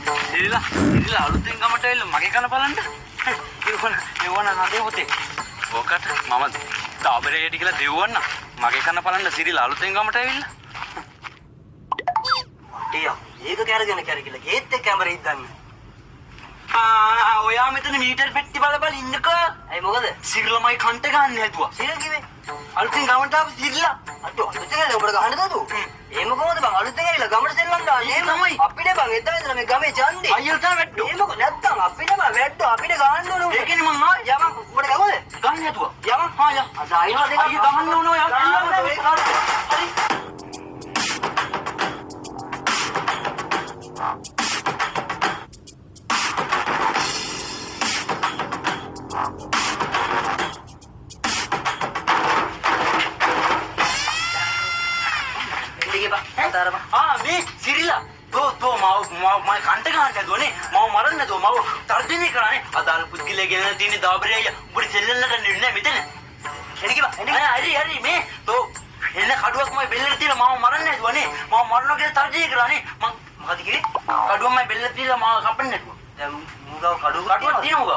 ඉතින් අලුතෙන් ගමට එල්ල මගේ කන බලන්න. ඒවන නදේ පුතේ. ඔකට මම තාබරේට කියලා දෙවන්න. මගේ කන බලන්න සිරිලා අලුතෙන් ගමට ඇවිල්ලා. ටියා ඒක කැරගෙන කැරකිලා ගේත් එක්ක කැමරේ ඉද්දන්නේ. ඔයා මෙතන මීටර් පෙට්ටි බල ඉන්නකෝ. ඇයි මොකද? සිරිලමයි කන්ට ගන්න හැදුවා. සිරිල් කිව්වේ අලුතෙන් ගමට ආපු සිරිලා. අතෝ අලුතෙන් ගාලා ඔබට ගහන්න දදුව. එහෙම කොහොමද බං අලුතෙන් ඇවිල්ලා ගමට සෙල්ලම් දාන්නේ? එහෙම තමයි. අපිනේ බං එදා ඉඳලා මේ ගමේ ඡන්දේ. අයියෝ තමයි වැට්ටෝ. එහෙම නැත්තම් අපිනේ බං වැට්ටෝ අපිනේ ගහන්න ඕන. ඒකනේ මං ආවේ. යමන් ඔබට ගමද? ගන්න හැදුවා. යමන් හා යා. අද ආයෙත් දෙක අයියෝ ගහන්න ඕන ඔයා. හරි. මේ සිරිලා තෝ මම කන්ට ගන්න හැදුවනේ මම මරන්න නැතුව මම තර්ජනය කරානේ අදාළ පුද්ගලයා ගෙන තියෙන දාබරය අයියා උඹට සෙල්ලන්නට නෙන්නේ නැහැ මෙතන හරි මේ තෝ එන්න කඩුවක් මම බෙල්ලට තියලා මම මරන්න හැදුවනේ මම මරනවා කියලා තර්ජනය කරානේ මම මොකද කිව්වේ කඩුවක් මම බෙල්ලට තියලා මම කපන්න නැතුව දැන් මුගව කඩුවක් තියෙන මුගව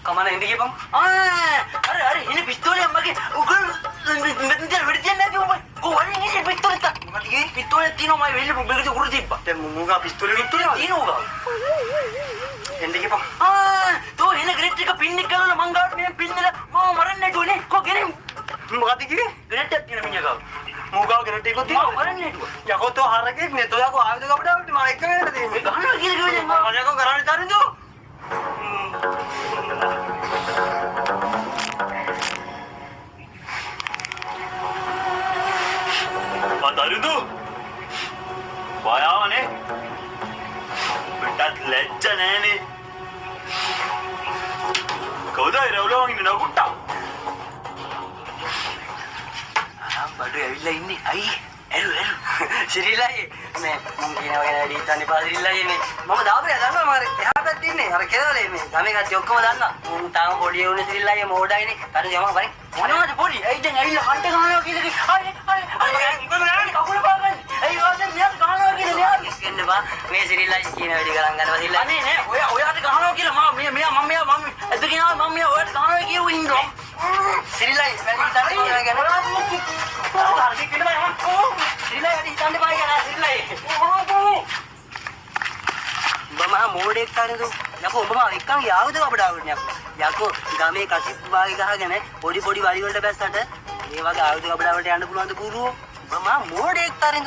කමන එන්න ගියපන් අර ඉන්නේ පිස්තෝලේ අම්මගේ උගල මෙතන දෙන්න වෙඩි තියන්නේ නැති උඹ කොහොමද ඉන්නේ පිස්තෝලේ තා මොකද කිව්වේ පිස්තෝලේ තියෙනවා මම වෙල්ල බෙල්ලට උඩ තිබ්බා දැන් මුගා පිස්තෝලේ තියෙනවා එන්න ගියපන් තෝ එන ග්‍රේට් එක පින් එක කරලා මං ගාවට මෙහෙන් පින්නලා මම මරන්නේ නැතුවනේ කො ගෙනේ මොකද කිව්වේ ග්‍රේට් එකක් තියෙන මිනිහා ගාව මුගව ගෙනට එකක් තියෙනවා මම මරන්නේ නැතුව යකෝ තෝ හරකෙක් නේ තෝ යකෝ ආයුධ කපඩ අපිට මම එක වෙන්න දෙන්නේ ගහනවා කියලා කිව්වේ මම යකෝ කරන්නේ තරින්දෝ තරිදු බයාවනේ පිටත් ලැජ්ජ නෑනේ කවුද ඉරවලෝන් ඉන්නේ නකුට්ටා බඩු ඇවිල්ලා ඉන්නේ අයි එළු සිරිලයි මේ මම කියනවා ගැන වැඩි හිතන්නේ පාසිරිලයි නේ මම දාපරේ දන්නවා මාර එහා පැත්තේ ඉන්නේ අර කෙරවලේ මේ ගමේ කට්ටිය ඔක්කොම දන්නවා මම තාම පොඩි උනේ සිරිලයි මොඩයිනේ තරු යම බලන්න මොනවද පොඩි ඇයි දැන් ඇවිල්ලා කන්ට ගහනවා කියලා අය කකුල පාගන්න ඇයි වාදෙන් මෙයාට ගහනවා කියලා මෙයා එන්න බා මේ සිරිලයි කියන වැඩි ගණන් ගන්නවා සිරිලයි අනේ නේ ඔයාට ගහනවා කියලා මම එද කියනවා මම මෙයා ඔයාට ගහනවා කියව ඉන්නවා සිරිලයි වැඩි හිතන්නේ ගැන හරි කියලා සිරිලයි වැඩි හිතන්නේ බා කියලා සිරිලයි බමා මොඩෙක් කරනද යකෝ ඔබම එක්කන් යාවද අපඩ ආවුනේ යකෝ ගමේ කසිප් වාගේ ගහගෙන පොඩි පොඩි වලි වලට බැස්සට ඒ වගේ ආයුධ අපඩ වලට යන්න පුළුවන් ද පුරුවෝ බමා මොඩෙක් තරෙන්